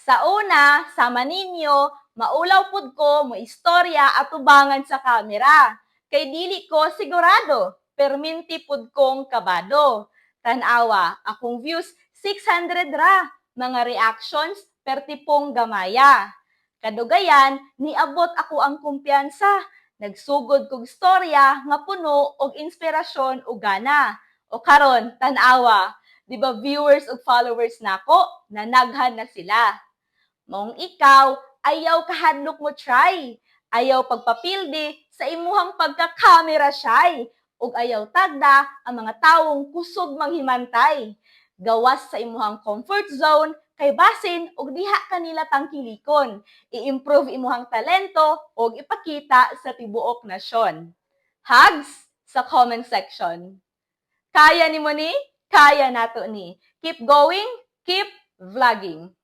Sa una, sama ninyo, maulaw pud ko mo istorya at tubangan sa kamera. Kay dili ko sigurado, perminti pud kong kabado. Tanawa, akong views 600 ra, mga reactions pertipong gamaya. Kadugayan, niabot ako ang kumpiyansa. Nagsugod kog storya nga puno og inspirasyon ug gana. O karon, tanawa, di ba viewers ug followers nako, nanaghan na sila. Maong ikaw, ayaw kahadlok mo try. Ayaw pagpapildi sa imuhang pagkakamera shy. Ug ayaw tagda ang mga tawong kusog manghimantay. Gawas sa imuhang comfort zone, kay basin og diha kanila tangkilikon. I-improve imuhang talento ug ipakita sa tibuok nasyon. Hugs sa comment section. Kaya ni mo ni? Kaya nato ni. Keep going, keep vlogging.